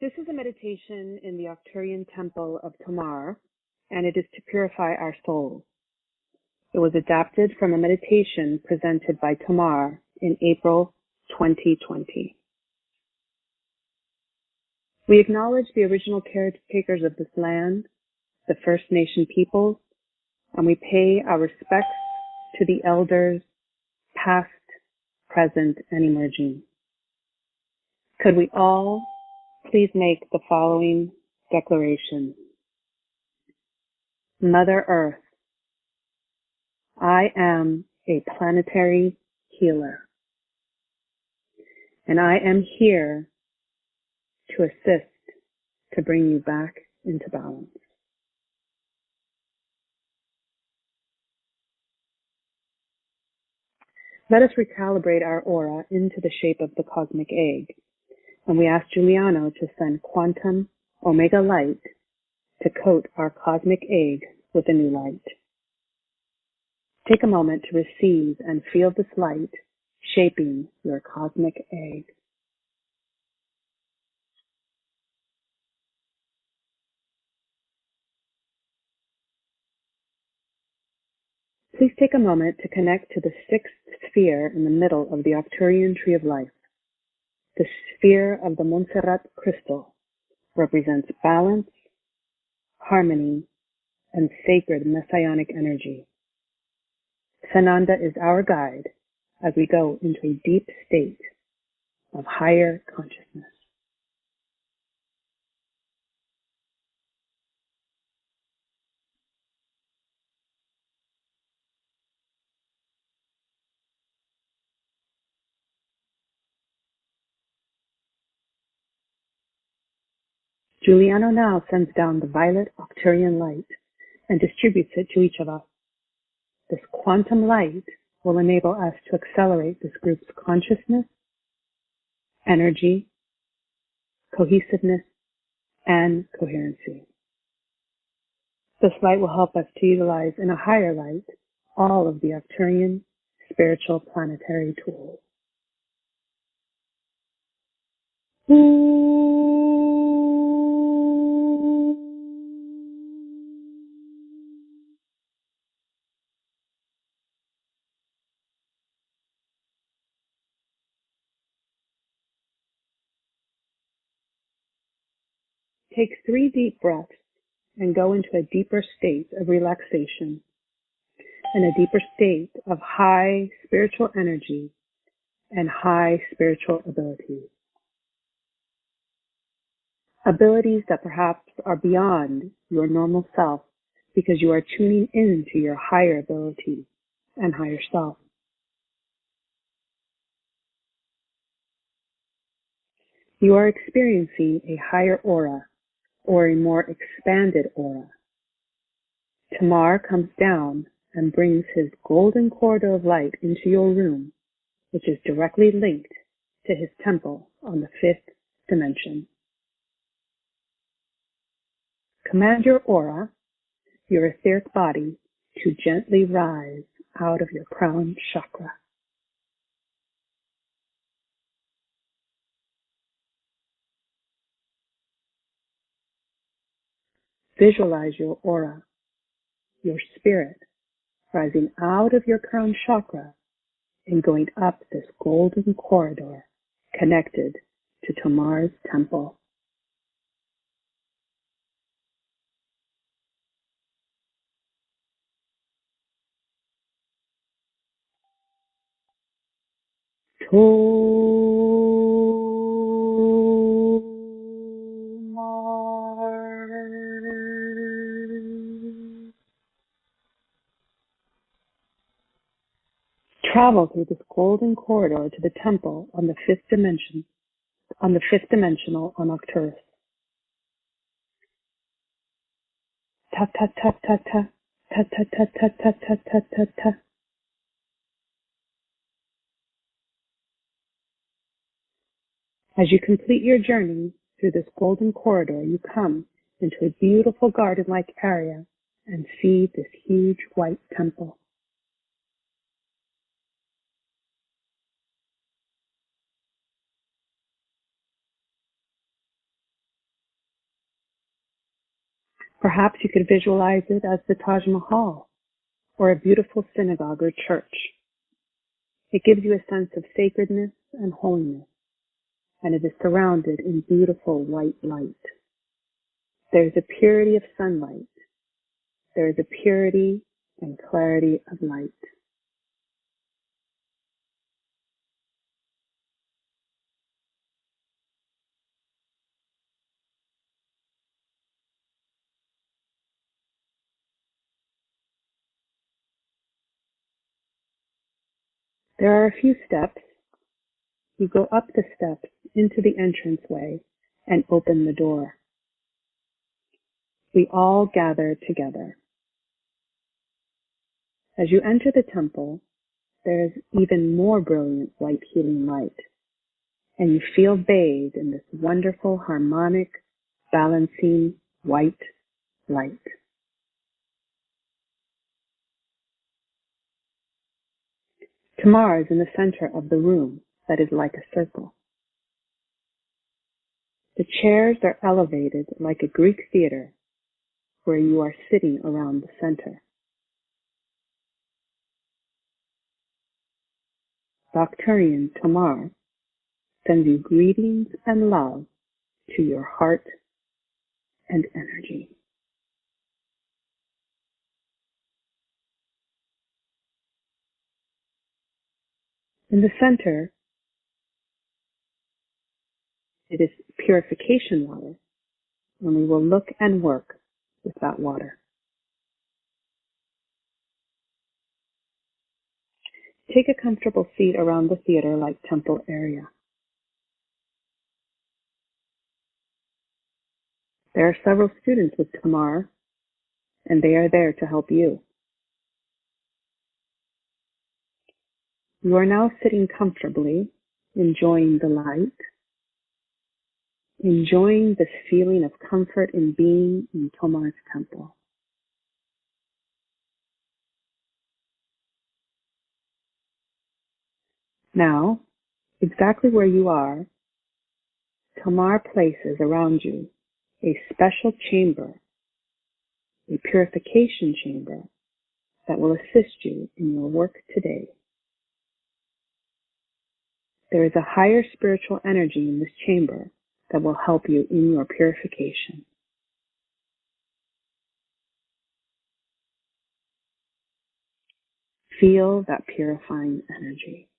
This is a meditation in the Arcturian temple of Tomar, and it is to purify our souls. It was adapted from a meditation presented by Tomar in April 2020. We acknowledge the original caretakers of this land, the First Nation peoples, and we pay our respects to the elders, past, present, and emerging. Could we all please make the following declaration? Mother Earth, I am a planetary healer, and I am here to assist to bring you back into balance. Let us recalibrate our aura into the shape of the cosmic egg, and we ask Giuliano to send quantum omega light to coat our cosmic egg with a new light. Take a moment to receive and feel this light shaping your cosmic egg. Please take a moment to connect to the sixth sphere in the middle of the Arcturian tree of life. The sphere of the Montserrat crystal represents balance, harmony, and sacred messianic energy. Sananda is our guide as we go into a deep state of higher consciousness. Giuliano now sends down the violet Arcturian light and distributes it to each of us. This quantum light will enable us to accelerate this group's consciousness, energy, cohesiveness, and coherency. This light will help us to utilize in a higher light all of the Arcturian spiritual planetary tools. Take 3 deep breaths and go into a deeper state of relaxation and a deeper state of high spiritual energy and high spiritual abilities. Abilities that perhaps are beyond your normal self because you are tuning into your higher abilities and higher self. You are experiencing a higher aura or a more expanded aura. Tomar comes down and brings his golden corridor of light into your room, which is directly linked to his temple on the 5th dimension. Command your aura, your etheric body, to gently rise out of your crown chakra. Visualize your aura, your spirit, rising out of your crown chakra and going up this golden corridor connected to Tomar's temple. Travel through this golden corridor to the temple on the 5th dimension, on the 5th dimensional on Arcturus. Ta ta ta ta ta ta ta ta ta ta ta ta ta ta. As you complete your journey through this golden corridor, you come into a beautiful garden-like area and see this huge white temple. Perhaps you could visualize it as the Taj Mahal or a beautiful synagogue or church. It gives you a sense of sacredness and holiness, and it is surrounded in beautiful white light. There is a purity of sunlight. There is a purity and clarity of light. There are a few steps. You go up the steps into the entranceway and open the door. We all gather together. As you enter the temple, there is even more brilliant white healing light, and you feel bathed in this wonderful, harmonic, balancing white light. Tomar is in the center of the room that is like a circle. The chairs are elevated like a Greek theater where you are sitting around the center. The Arcturian Tomar sends you greetings and love to your heart and energy. In the center, it is purification water, and we will look and work with that water. Take a comfortable seat around the theater-like temple area. There are several students with Tomar, and they are there to help you. You are now sitting comfortably, enjoying the light, enjoying this feeling of comfort in being in Tomar's temple. Now, exactly where you are, Tomar places around you a special chamber, a purification chamber that will assist you in your work today. There is a higher spiritual energy in this chamber that will help you in your purification. Feel that purifying energy.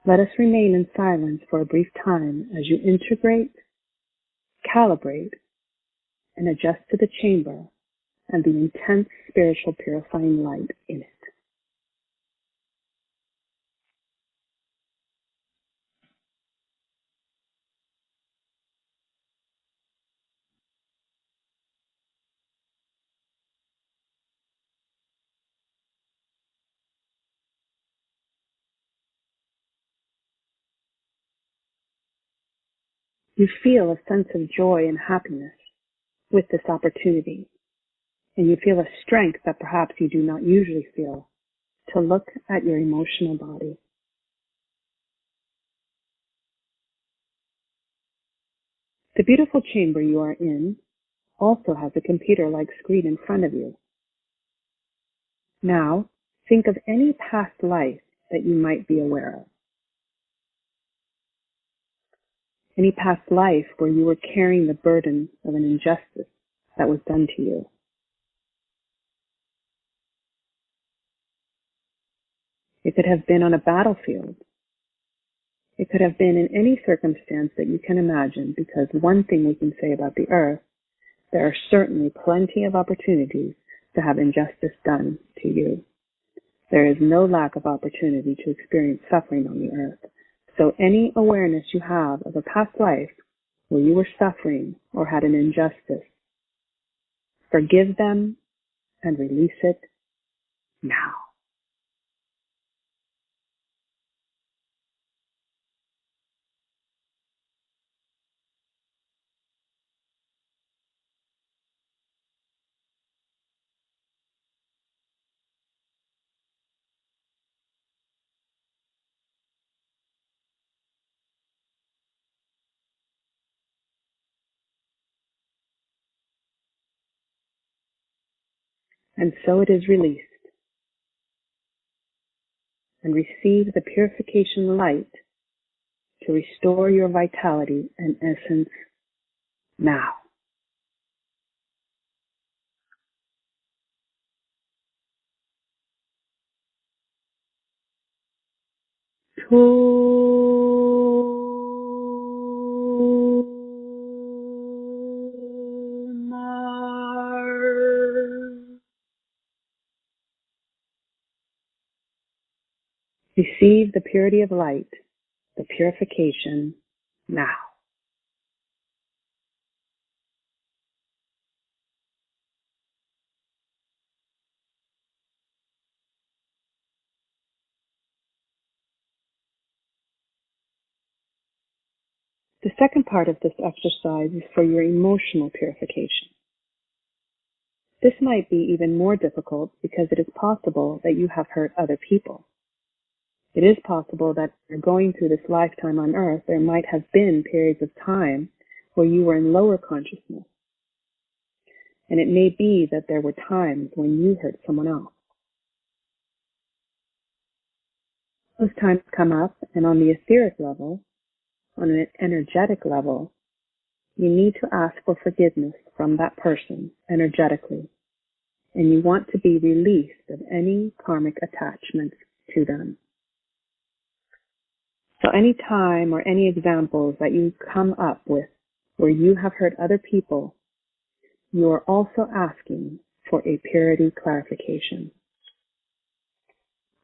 Let us remain in silence for a brief time as you integrate, calibrate, and adjust to the chamber and the intense spiritual purifying light in it. You feel a sense of joy and happiness with this opportunity, and you feel a strength that perhaps you do not usually feel to look at your emotional body. The beautiful chamber you are in also has a computer-like screen in front of you. Now, think of any past life that you might be aware of. Any past life where you were carrying the burden of an injustice that was done to you. It could have been on a battlefield. It could have been in any circumstance that you can imagine, because one thing we can say about the earth, there are certainly plenty of opportunities to have injustice done to you. There is no lack of opportunity to experience suffering on the earth. So any awareness you have of a past life where you were suffering or had an injustice, forgive them and release it now. And so it is released. And receive the purification light to restore your vitality and essence now. Tomar. Receive the purity of light, the purification now. The second part of this exercise is for your emotional purification. This might be even more difficult because it is possible that you have hurt other people. It is possible that you're going through this lifetime on Earth, there might have been periods of time where you were in lower consciousness. And it may be that there were times when you hurt someone else. Those times come up, and on the etheric level, on an energetic level, you need to ask for forgiveness from that person energetically, and you want to be released of any karmic attachments to them. So any time or any examples that you come up with where you have hurt other people, you are also asking for a purity clarification.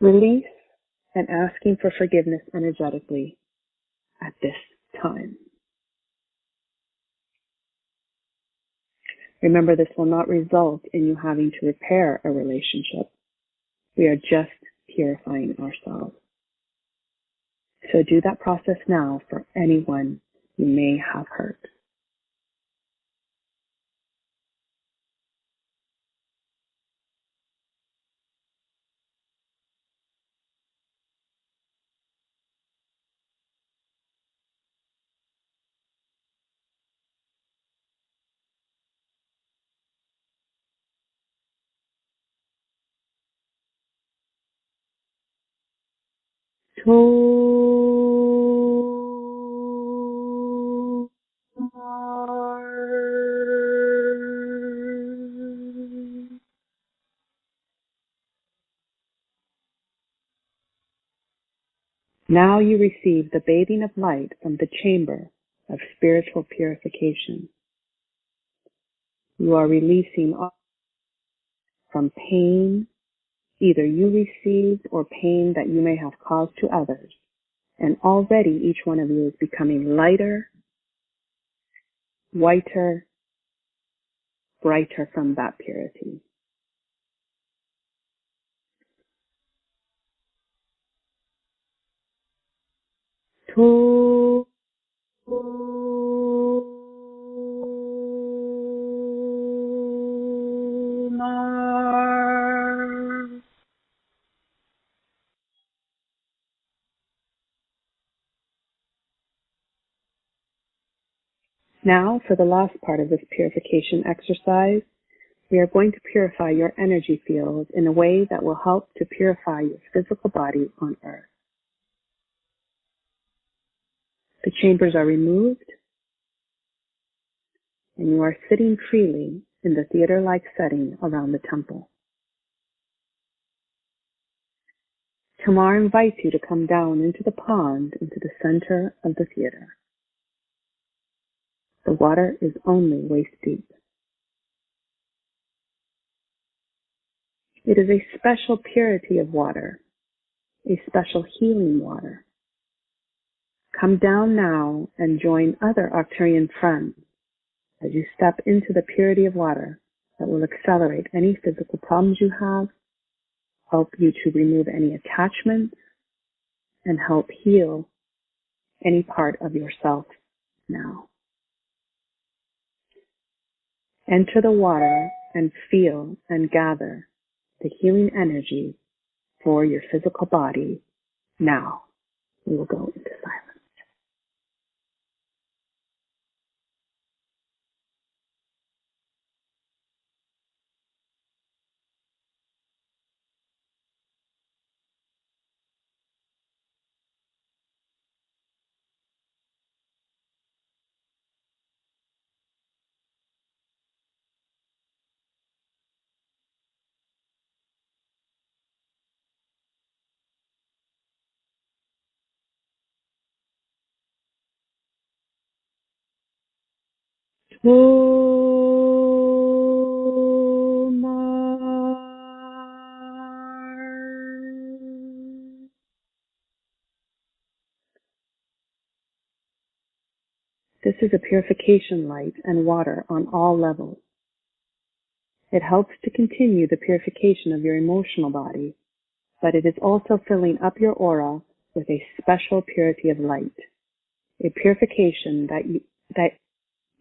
Release and asking for forgiveness energetically at this time. Remember, this will not result in you having to repair a relationship. We are just purifying ourselves. So do that process now for anyone you may have hurt. Now you receive the bathing of light from the chamber of spiritual purification. You are releasing from pain, either you received or pain that you may have caused to others. And already each one of you is becoming lighter, whiter, brighter from that purity. Tomar. Now, for the last part of this purification exercise, we are going to purify your energy field in a way that will help to purify your physical body on Earth. The chambers are removed, and you are sitting freely in the theater-like setting around the temple. Tomar invites you to come down into the pond into the center of the theater. The water is only waist deep. It is a special purity of water, a special healing water. Come down now and join other Arcturian friends as you step into the purity of water that will accelerate any physical problems you have, help you to remove any attachments, and help heal any part of yourself now. Enter the water and feel and gather the healing energy for your physical body now. We will go into silence. This is a purification light and water on all levels. It helps to continue the purification of your emotional body, but it is also filling up your aura with a special purity of light, a purification that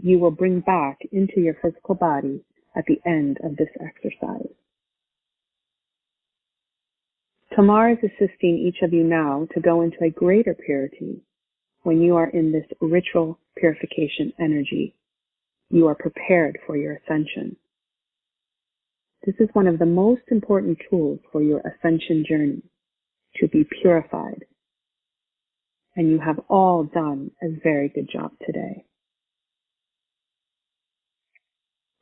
you will bring back into your physical body at the end of this exercise. Tomar is assisting each of you now to go into a greater purity. When you are in this ritual purification energy, you are prepared for your ascension. This is one of the most important tools for your ascension journey, to be purified. And you have all done a very good job today.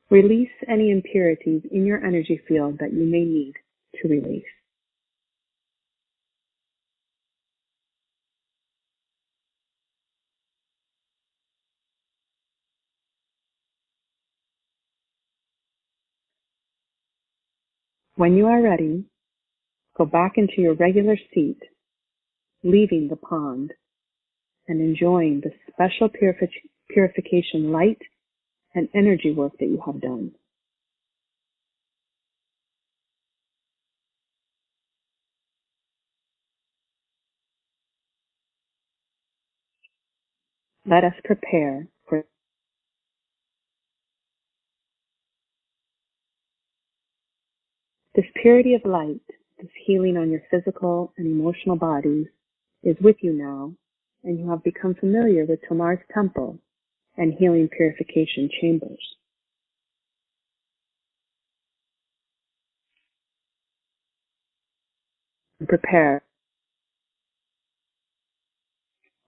Release any impurities in your energy field that you may need to release. When you are ready, go back into your regular seat, leaving the pond and enjoying the special purification light and energy work that you have done. Let us prepare for this purity of light. This healing on your physical and emotional bodies is with you now, and you have become familiar with Tomar's temple and healing purification chambers. Prepare.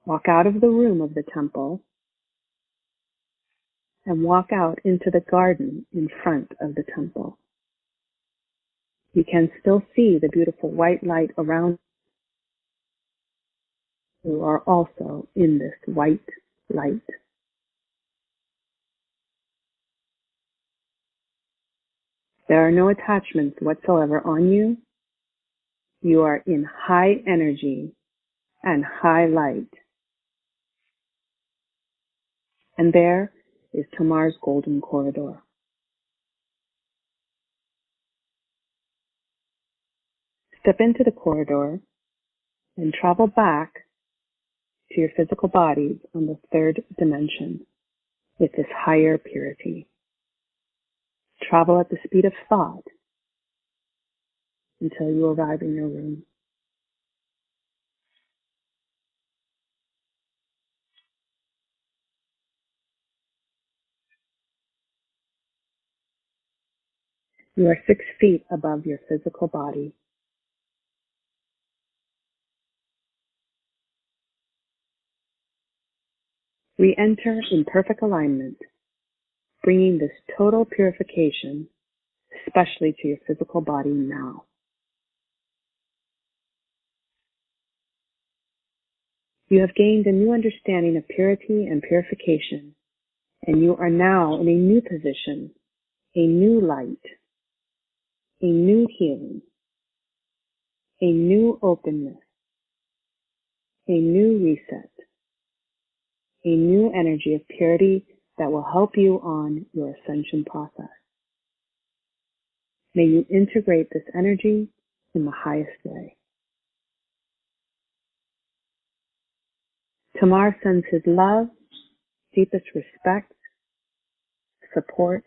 Walk out of the room of the temple and walk out into the garden in front of the temple. You can still see the beautiful white light around you. You are also in this white light. There are no attachments whatsoever on you. You are in high energy and high light. And there is Tomar's golden corridor. Step into the corridor and travel back to your physical bodies on the third dimension with this higher purity. Travel at the speed of thought until you arrive in your room. You are 6 feet above your physical body. Re-enter in perfect alignment, bringing this total purification, especially to your physical body now. You have gained a new understanding of purity and purification, and you are now in a new position, a new light, a new healing, a new openness, a new reset, a new energy of purity that will help you on your ascension process. May you integrate this energy in the highest way. Tomar sends his love, deepest respect, support,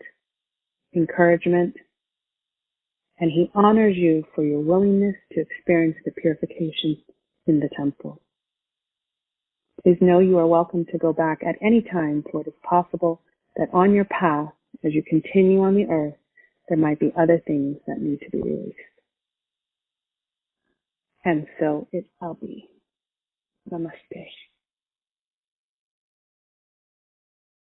encouragement, and he honors you for your willingness to experience the purification in the temple. Please know you are welcome to go back at any time, for it is possible that on your path, as you continue on the earth, there might be other things that need to be released. And so it shall be. Namaste.